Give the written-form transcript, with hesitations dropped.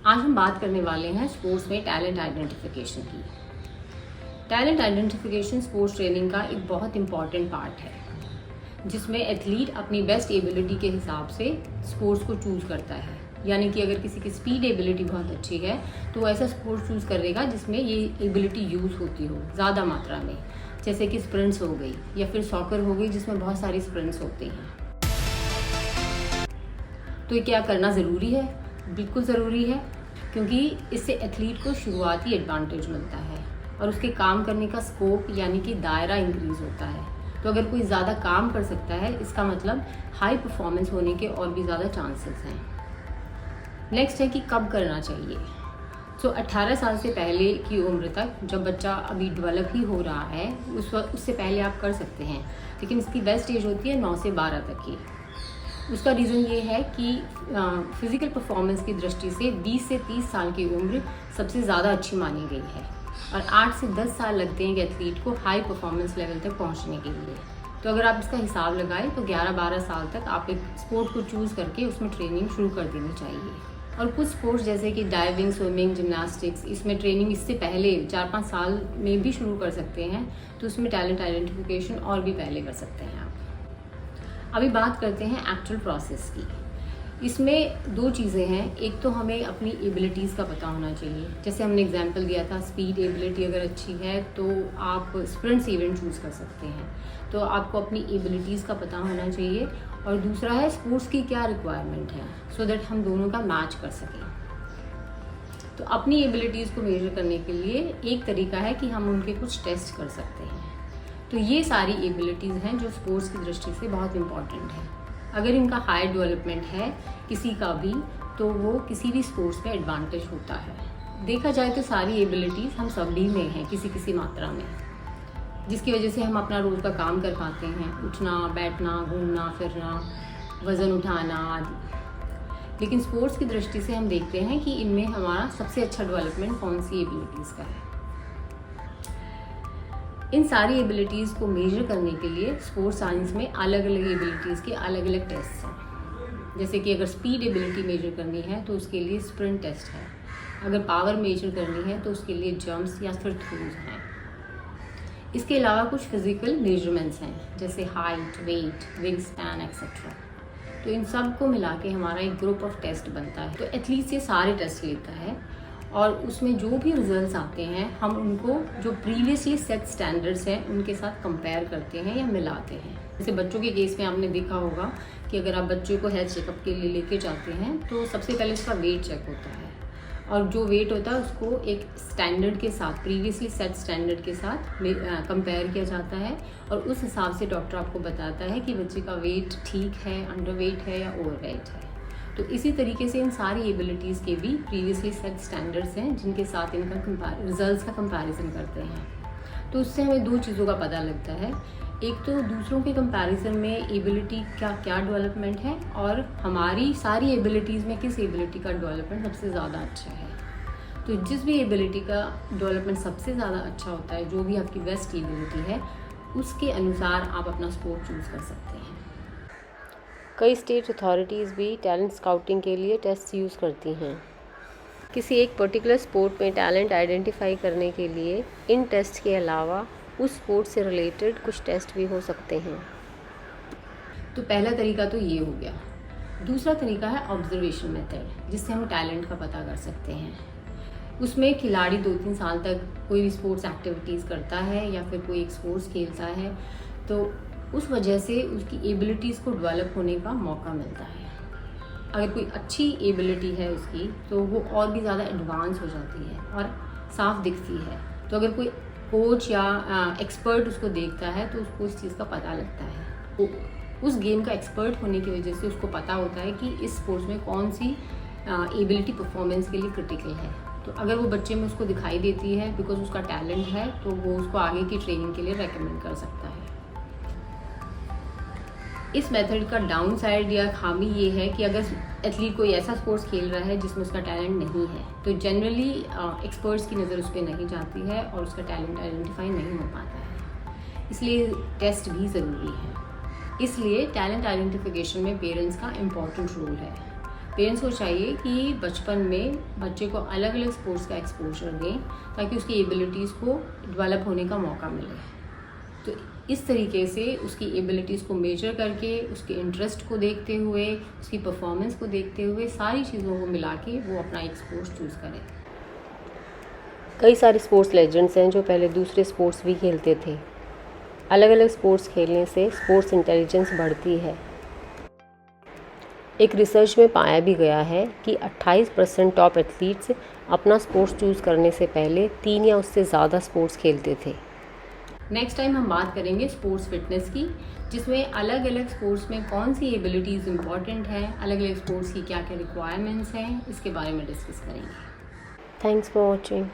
आज हम बात करने वाले हैं स्पोर्ट्स में टैलेंट आइडेंटिफिकेशन की। टैलेंट आइडेंटिफिकेशन स्पोर्ट्स ट्रेनिंग का एक बहुत इम्पॉर्टेंट पार्ट है, जिसमें एथलीट अपनी बेस्ट एबिलिटी के हिसाब से स्पोर्ट्स को चूज़ करता है। यानी कि अगर किसी की स्पीड एबिलिटी बहुत अच्छी है तो वो ऐसा स्पोर्ट्स चूज़ करेगा जिसमें ये एबिलिटी यूज़ होती हो ज़्यादा मात्रा में, जैसे कि स्प्रिंट्स हो गई या फिर सॉकर हो गई जिसमें बहुत सारी स्प्रिंट्स होती हैं। तो ये क्या करना ज़रूरी है? बिल्कुल ज़रूरी है, क्योंकि इससे एथलीट को शुरुआती एडवांटेज मिलता है और उसके काम करने का स्कोप यानी कि दायरा इंक्रीज होता है। तो अगर कोई ज़्यादा काम कर सकता है, इसका मतलब हाई परफॉर्मेंस होने के और भी ज़्यादा चांसेस हैं। नेक्स्ट है कि कब करना चाहिए। 18 साल से पहले की उम्र तक, जब बच्चा अभी डेवलप ही हो रहा है, उससे पहले आप कर सकते हैं, लेकिन इसकी बेस्ट एज होती है 9 से 12 तक की। उसका रीज़न ये है कि फिज़िकल परफॉर्मेंस की दृष्टि से 20 से 30 साल की उम्र सबसे ज़्यादा अच्छी मानी गई है और 8 से 10 साल लगते हैं कि एथलीट को हाई परफॉर्मेंस लेवल तक पहुंचने के लिए। तो अगर आप इसका हिसाब लगाएं तो 11-12 साल तक आप एक स्पोर्ट को चूज़ करके उसमें ट्रेनिंग शुरू कर देनी चाहिए। और कुछ स्पोर्ट्स जैसे कि डाइविंग, स्विमिंग, जिम्नास्टिक्स, इसमें ट्रेनिंग इससे पहले 4-5 साल में भी शुरू कर सकते हैं, तो उसमें टैलेंट आइडेंटिफिकेशन और भी पहले कर सकते हैं आप। अभी बात करते हैं एक्चुअल प्रोसेस की। इसमें 2 चीज़ें हैं। एक तो हमें अपनी एबिलिटीज़ का पता होना चाहिए। जैसे हमने एग्जांपल दिया था, स्पीड एबिलिटी अगर अच्छी है तो आप स्प्रिंट्स इवेंट चूज़ कर सकते हैं। तो आपको अपनी एबिलिटीज़ का पता होना चाहिए। और दूसरा है स्पोर्ट्स की क्या रिक्वायरमेंट है, सो दैट हम दोनों का मैच कर सकें। तो अपनी एबिलिटीज़ को मेजर करने के लिए एक तरीका है कि हम उनके कुछ टेस्ट कर सकते हैं। तो ये सारी एबिलिटीज़ हैं जो स्पोर्ट्स की दृष्टि से बहुत इम्पॉर्टेंट है। अगर इनका हाई डेवलपमेंट है किसी का भी, तो वो किसी भी स्पोर्ट्स में एडवांटेज होता है। देखा जाए तो सारी एबिलिटीज़ हम सभी में हैं किसी किसी मात्रा में, जिसकी वजह से हम अपना रोज़ का काम कर पाते हैं, उठना, बैठना, घूमना फिरना, वज़न उठाना आदि। लेकिन स्पोर्ट्स की दृष्टि से हम देखते हैं कि इनमें हमारा सबसे अच्छा डेवलपमेंट कौन सी एबिलिटीज़ का है। इन सारी एबिलिटीज़ को मेजर करने के लिए स्पोर्ट्स साइंस में अलग अलग एबिलिटीज़ के अलग अलग टेस्ट हैं। जैसे कि अगर स्पीड एबिलिटी मेजर करनी है तो उसके लिए स्प्रिंट टेस्ट है। अगर पावर मेजर करनी है तो उसके लिए जंप्स या फिर थ्रोज हैं। इसके अलावा कुछ फिजिकल मेजरमेंट्स हैं, जैसे height, weight, wing span etcetera. तो इन सब को मिला के हमारा एक ग्रुप ऑफ टेस्ट बनता है। तो एथलीट ये सारे टेस्ट लेता है और उसमें जो भी रिजल्ट्स आते हैं हम उनको जो प्रीवियसली सेट स्टैंडर्ड्स हैं उनके साथ कंपेयर करते हैं या मिलाते हैं। जैसे बच्चों के केस में आपने देखा होगा कि अगर आप बच्चों को हेल्थ चेकअप के लिए लेके जाते हैं तो सबसे पहले उसका वेट चेक होता है, और जो वेट होता है उसको एक स्टैंडर्ड के साथ, प्रीवियसली सेट स्टैंडर्ड के साथ कंपेयर किया जाता है और उस हिसाब से डॉक्टर आपको बताता है कि बच्चे का वेट ठीक है, अंडर वेट है या ओवर वेट है। तो इसी तरीके से इन सारी एबिलिटीज़ के भी प्रीवियसली सेट स्टैंडर्ड्स हैं जिनके साथ इनका रिजल्ट्स का कंपैरिजन करते हैं। तो उससे हमें 2 चीज़ों का पता लगता है। एक तो दूसरों के कंपैरिजन में एबिलिटी का क्या डेवलपमेंट है और हमारी सारी एबिलिटीज़ में किस एबिलिटी का डेवलपमेंट सबसे ज़्यादा अच्छा है। तो जिस भी एबिलिटी का डेवलपमेंट सबसे ज़्यादा अच्छा होता है, जो भी आपकी बेस्ट एबिलिटी है, उसके अनुसार आप अपना स्पोर्ट चूज़ कर सकते हैं। कई स्टेट अथॉरिटीज़ भी टैलेंट स्काउटिंग के लिए टेस्ट यूज़ करती हैं। किसी एक पर्टिकुलर स्पोर्ट में टैलेंट आइडेंटिफाई करने के लिए इन टेस्ट के अलावा उस स्पोर्ट से रिलेटेड कुछ टेस्ट भी हो सकते हैं। तो पहला तरीका तो ये हो गया। दूसरा तरीका है ऑब्जर्वेशन मेथड, जिससे हम टैलेंट का पता कर सकते हैं। उसमें खिलाड़ी 2-3 साल तक कोई भी स्पोर्ट्स एक्टिविटीज़ करता है या फिर कोई एक स्पोर्ट्स खेलता है, तो उस वजह से उसकी एबिलिटीज़ को डेवलप होने का मौका मिलता है। अगर कोई अच्छी एबिलिटी है उसकी, तो वो और भी ज़्यादा एडवांस हो जाती है और साफ दिखती है। तो अगर कोई कोच या एक्सपर्ट उसको देखता है तो उसको इस चीज़ का पता लगता है। तो उस गेम का एक्सपर्ट होने की वजह से उसको पता होता है कि इस स्पोर्ट्स में कौन सी एबिलिटी परफॉर्मेंस के लिए क्रिटिकल है। तो अगर वो बच्चे में उसको दिखाई देती है बिकॉज उसका टैलेंट है, तो वो उसको आगे की ट्रेनिंग के लिए रेकमेंड कर सकता है। इस मेथड का डाउन साइड या खामी ये है कि अगर एथलीट कोई ऐसा स्पोर्ट्स खेल रहा है जिसमें उसका टैलेंट नहीं है, तो जनरली एक्सपर्ट्स की नज़र उस पर नहीं जाती है और उसका टैलेंट आइडेंटिफाई नहीं हो पाता है। इसलिए टेस्ट भी ज़रूरी है। इसलिए टैलेंट आइडेंटिफिकेशन में पेरेंट्स का इम्पॉर्टेंट रोल है। पेरेंट्स को चाहिए कि बचपन में बच्चे को अलग अलग स्पोर्ट्स का एक्सपोजर दें ताकि उसकी एबिलिटीज़ को डेवलप होने का मौका मिले। तो इस तरीके से उसकी एबिलिटीज़ को मेजर करके, उसके इंटरेस्ट को देखते हुए, उसकी परफॉर्मेंस को देखते हुए, सारी चीज़ों को मिला के वो अपना एक स्पोर्ट्स चूज़ करें। कई सारे स्पोर्ट्स लेजेंड्स हैं जो पहले दूसरे स्पोर्ट्स भी खेलते थे। अलग अलग स्पोर्ट्स खेलने से स्पोर्ट्स इंटेलिजेंस बढ़ती है। एक रिसर्च में पाया भी गया है कि 28% टॉप एथलीट्स अपना स्पोर्ट्स चूज़ करने से पहले 3 या उससे ज़्यादा स्पोर्ट्स खेलते थे। नेक्स्ट टाइम हम बात करेंगे स्पोर्ट्स फिटनेस की, जिसमें अलग अलग स्पोर्ट्स में कौन सी एबिलिटीज़ इंपॉर्टेंट हैं, अलग अलग स्पोर्ट्स की क्या क्या रिक्वायरमेंट्स हैं, इसके बारे में डिस्कस करेंगे। Thanks for watching.